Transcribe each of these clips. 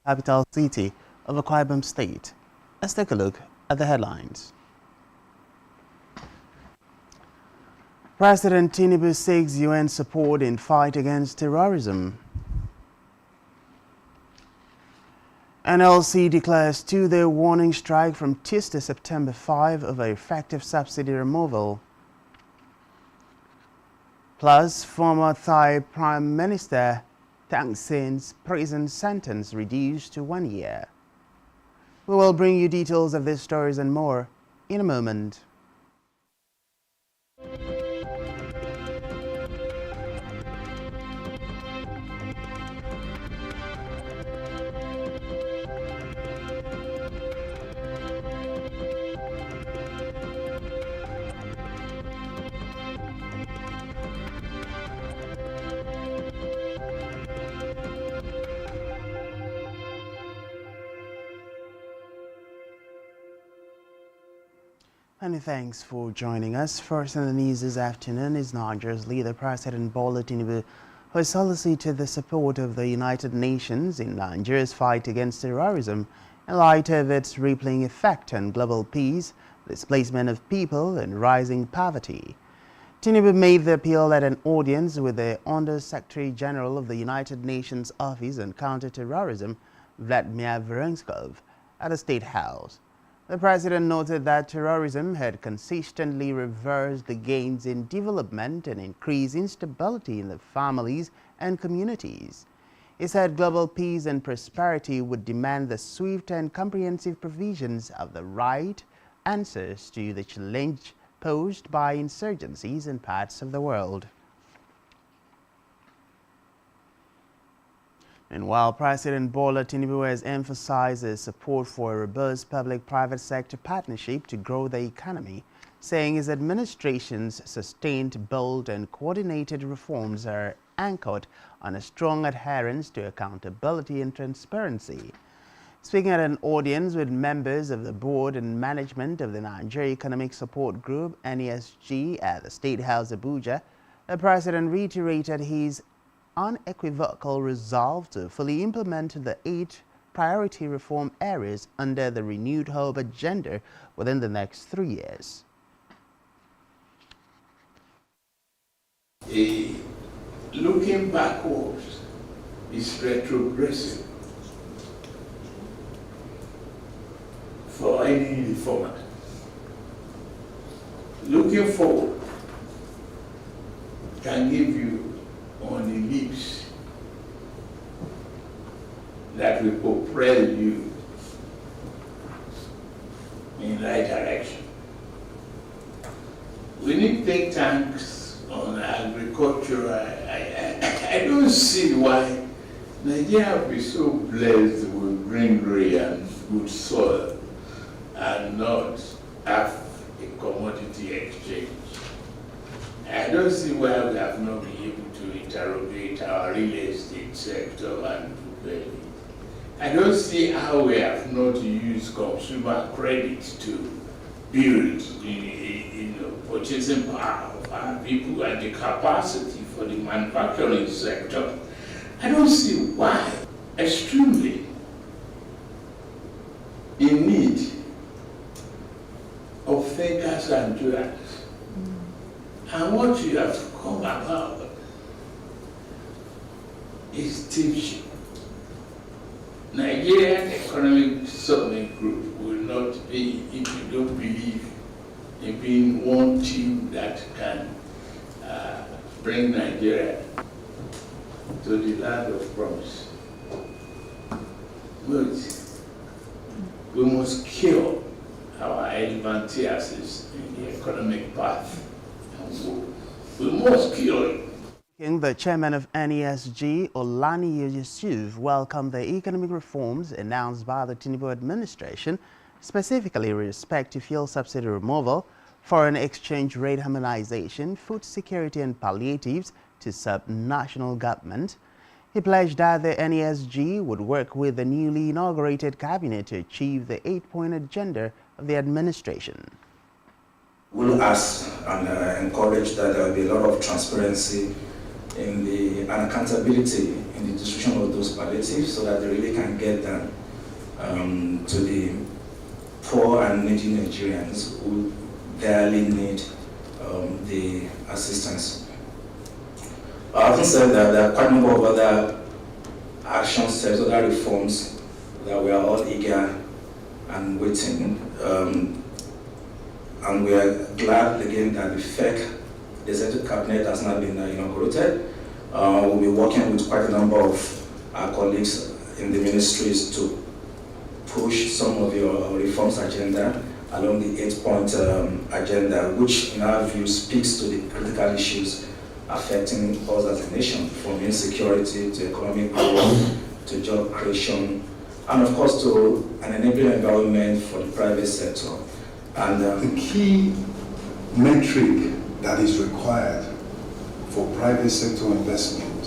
capital city of Akwa Ibom State. Let's take a look at the headlines. President Tinubu seeks UN support in fight against terrorism. NLC declares two-day warning strike from Tuesday, September 5 over effective subsidy removal. Plus, former Thai Prime Minister Thein Sein's prison sentence reduced to 1 year. We will bring you details of these stories and more in a moment. Many thanks for joining us. First in the news this afternoon is Nigeria's leader, President Bola Tinubu, who has solicited the support of the United Nations in Nigeria's fight against terrorism in light of its rippling effect on global peace, displacement of people, and rising poverty. Tinubu made the appeal at an audience with the Under-Secretary General of the United Nations Office on Counter-Terrorism, Vladimir Voronskov, at the State House. The president noted that terrorism had consistently reversed the gains in development and increased instability in the families and communities. He said global peace and prosperity would demand the swift and comprehensive provisions of the right answers to the challenge posed by insurgencies in parts of the world. Meanwhile, President Bola Tinubu has emphasized his support for a robust public-private sector partnership to grow the economy, saying his administration's sustained, bold and coordinated reforms are anchored on a strong adherence to accountability and transparency. Speaking at an audience with members of the board and management of the Nigeria Economic Support Group, NESG, at the State House Abuja, the president reiterated his unequivocal resolve to fully implement the 8 priority reform areas under the renewed hope agenda within the next 3 years. Looking backwards is retrogressive for any reformer. Looking forward can give you on the lips that will propel you in the right direction. We need think tanks on agriculture. I don't see why Nigeria will be so blessed with greenery and good soil and not have a commodity exchange. I don't see why we have not been able to interrogate our real estate sector and I don't see how we have not used consumer credit to build purchasing power of our people and the capacity for the manufacturing sector. I don't see why extremely in need of thinkers and doers. And what you have to come about is teaching. Nigerian Economic Support Group will not be, if you don't believe in being one team that can bring Nigeria to the land of promise. But we must cure our advantages in the economic path. We must cure it. The chairman of NESG, Olani Yusuf, welcomed the economic reforms announced by the Tinubu administration, specifically with respect to fuel subsidy removal, foreign exchange rate harmonization, food security and palliatives to sub-national government. He pledged that the NESG would work with the newly inaugurated cabinet to achieve the 8-point agenda of the administration. We'll ask and encourage that there will be a lot of transparency in the and accountability in the distribution of those palliatives so that they really can get them to the poor and needy Nigerians who barely need the assistance. Having said that, there are quite a number of other action steps, other reforms that we are all eager and waiting. And we are glad again that the FEC, the Executive Cabinet, has now been inaugurated. We'll be working with quite a number of our colleagues in the ministries to push some of your reforms agenda along the 8-point agenda, which in our view speaks to the critical issues affecting us as a nation, from insecurity to economic growth to job creation, and of course to an enabling environment for the private sector. And the key metric that is required for private sector investment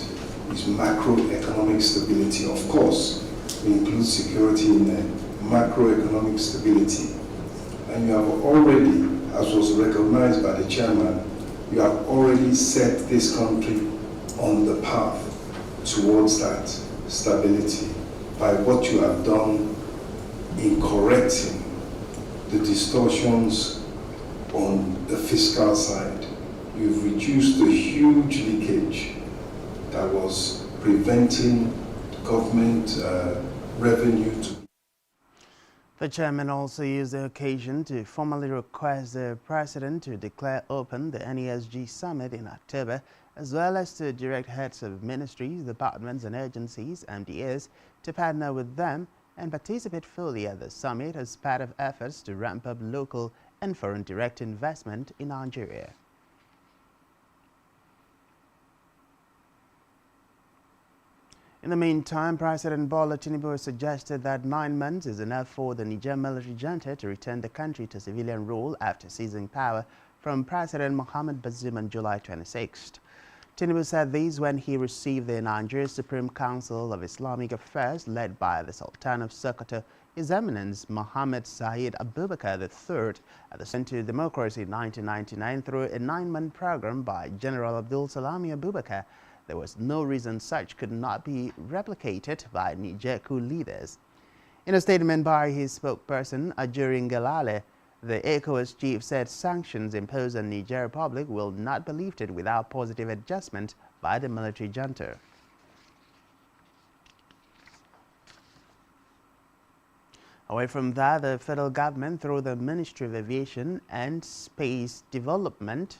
is macroeconomic stability. Of course, we include security in there, macroeconomic stability. And you have already, as was recognized by the chairman, you have already set this country on the path towards that stability by what you have done in correcting the distortions on the fiscal side. You've reduced the huge leakage that was preventing government revenue to. The chairman also used the occasion to formally request the president to declare open the NESG summit in October, as well as to direct heads of ministries, departments and agencies, MDAs, to partner with them and participate fully at the summit as part of efforts to ramp up local and foreign direct investment in Nigeria. In the meantime, President Bola Tinubu has suggested that 9 months is enough for the Niger military junta to return the country to civilian rule after seizing power from President Mohamed Bazoum on July 26th. Tinubu said this when he received the Nigeria Supreme Council of Islamic Affairs led by the Sultan of Sokoto, His Eminence Mohammed Said Abubakar III, at the Center to Democracy in 1999 through a 9-month program by General Abdul Salami Abubakar. There was no reason such could not be replicated by Niger coup leaders. In a statement by his spokesperson, Ajurin Galale, the ECOWAS chief said sanctions imposed on Niger Republic will not be lifted without positive adjustment by the military junta. Away from that, the federal government, through the Ministry of Aviation and Space Development,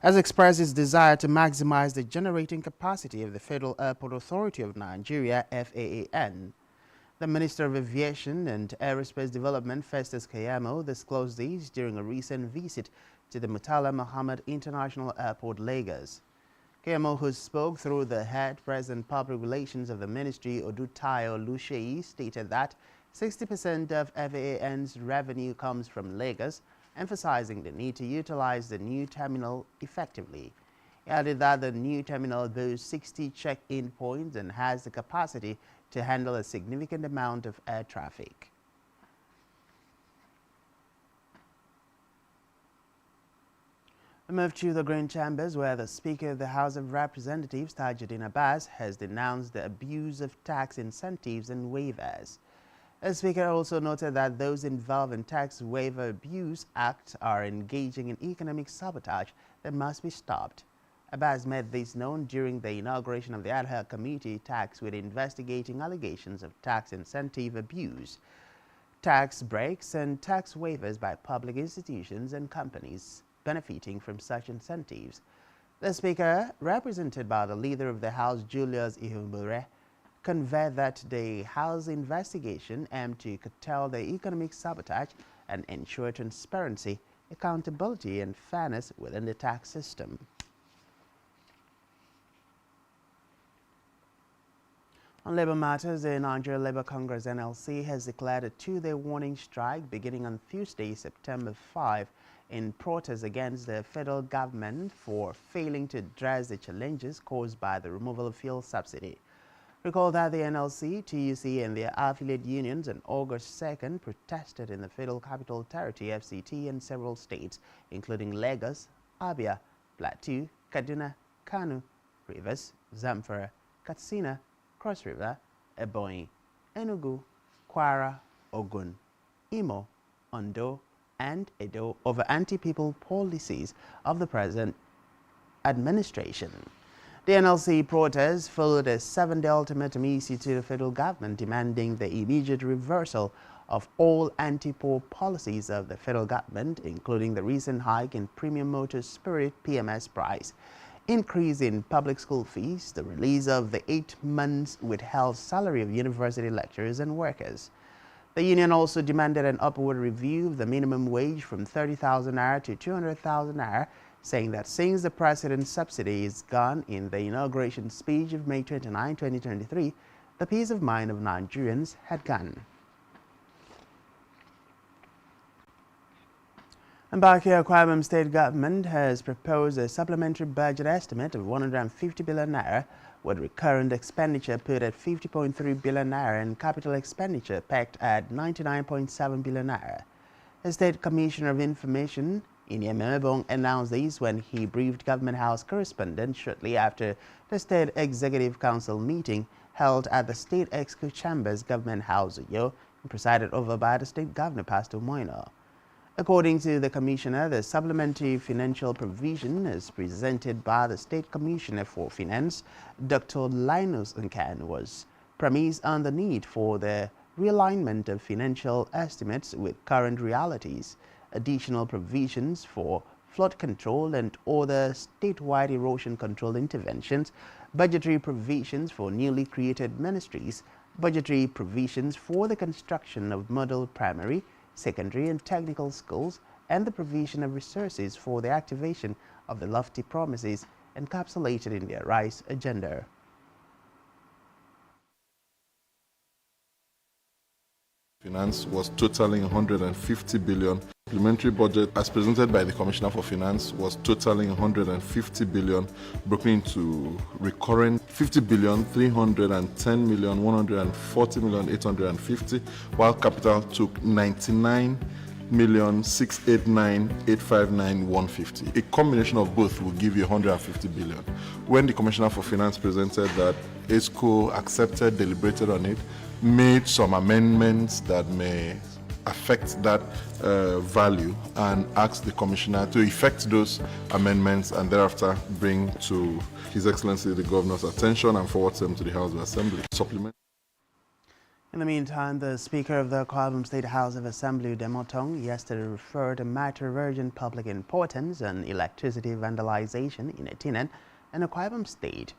has expressed its desire to maximize the generating capacity of the Federal Airport Authority of Nigeria, FAAN. The Minister of Aviation and Aerospace Development, Festus Keyamo, disclosed these during a recent visit to the Murtala Muhammad International Airport, Lagos. Keyamo, who spoke through the head president public relations of the ministry, Odutayo Lusheyi, stated that 60% of FAAN's revenue comes from Lagos, emphasizing the need to utilize the new terminal effectively. He added that the new terminal boasts 60 check-in points and has the capacity to handle a significant amount of air traffic. We move to the Green Chambers, where the Speaker of the House of Representatives, Tajuddin Abbas, has denounced the abuse of tax incentives and waivers. The Speaker also noted that those involved in tax waiver abuse act are engaging in economic sabotage that must be stopped. Abbas made this known during the inauguration of the ad hoc committee tasked with investigating allegations of tax incentive abuse, tax breaks and tax waivers by public institutions and companies benefiting from such incentives. The Speaker, represented by the Leader of the House, Julius Ihumure, conveyed that the House investigation aimed to curtail the economic sabotage and ensure transparency, accountability and fairness within the tax system. On labor matters, the Nigeria Labour Congress NLC has declared a 2-day warning strike beginning on Tuesday, September 5, in protest against the federal government for failing to address the challenges caused by the removal of fuel subsidy. Recall that the NLC, TUC and their affiliate unions on August 2nd protested in the Federal Capital Territory FCT in several states, including Lagos, Abia, Plateau, Kaduna, Kano, Rivers, Zamfara, Katsina, Cross River, Ebonyi, Enugu, Kwara, Ogun, Imo, Ondo, and Edo over anti-people policies of the present administration. The NLC protest followed a 7-day ultimatum issued to the federal government demanding the immediate reversal of all anti-poor policies of the federal government, including the recent hike in premium motor spirit PMS price, increase in public school fees, the release of the 8 months withheld salary of university lecturers and workers. The union also demanded an upward review of the minimum wage from 30,000 naira to 200,000 naira, saying that since the president's subsidy is gone in the inauguration speech of May 29, 2023, the peace of mind of Nigerians had gone. And back here, Akwa Ibom State Government has proposed a supplementary budget estimate of 150 billion naira, with recurrent expenditure put at 50.3 billion naira and capital expenditure pegged at 99.7 billion naira. The State Commissioner of Information, Inyemebong, announced this when he briefed Government House correspondents shortly after the State Executive Council meeting held at the State Exco Chambers Government House, Uyo, and presided over by the State Governor, Pastor Moino. According to the Commissioner, the supplementary financial provision is presented by the State Commissioner for Finance, Dr. Linus Nkan, was premised on the need for the realignment of financial estimates with current realities, additional provisions for flood control and other statewide erosion control interventions, budgetary provisions for newly created ministries, budgetary provisions for the construction of model primary, secondary and technical schools, and the provision of resources for the activation of the lofty promises encapsulated in their RISE agenda. Finance was totaling 150 billion. Supplementary budget as presented by the Commissioner for Finance was totaling 150 billion, broken into recurrent 50 billion, 310 million, 140 million, 850, while capital took 99,689,859,150. A combination of both will give you 150 billion. When the Commissioner for Finance presented that, ESCO accepted, deliberated on it, made some amendments that may affect that value, and asked the Commissioner to effect those amendments and thereafter bring to His Excellency the Governor's attention and forward them to the House of Assembly. Supplement. In the meantime, the Speaker of the Akwa Ibom State House of Assembly, Demotong, yesterday referred a matter of urgent public importance on electricity vandalization in Etinnen and Akwa Ibom State.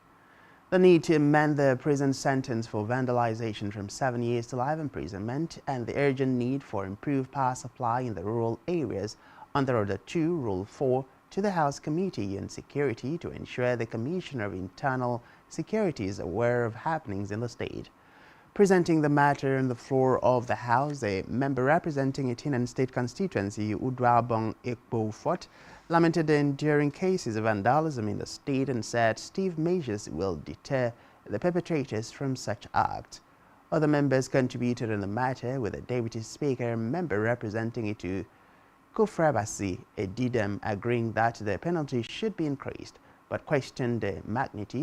The need to amend the prison sentence for vandalization from 7 years to life imprisonment, and the urgent need for improved power supply in the rural areas under Order 2, Rule 4, to the House Committee on Security to ensure the Commissioner of Internal Security is aware of happenings in the state. Presenting the matter on the floor of the House, a member representing Etinnen State Constituency, Udrabong Ekbofort, lamented the enduring cases of vandalism in the state and said stiff measures will deter the perpetrators from such acts. Other members contributed on the matter, with the Deputy Speaker member representing it to Kufrabasi Edidem agreeing that the penalty should be increased, but questioned the magnitude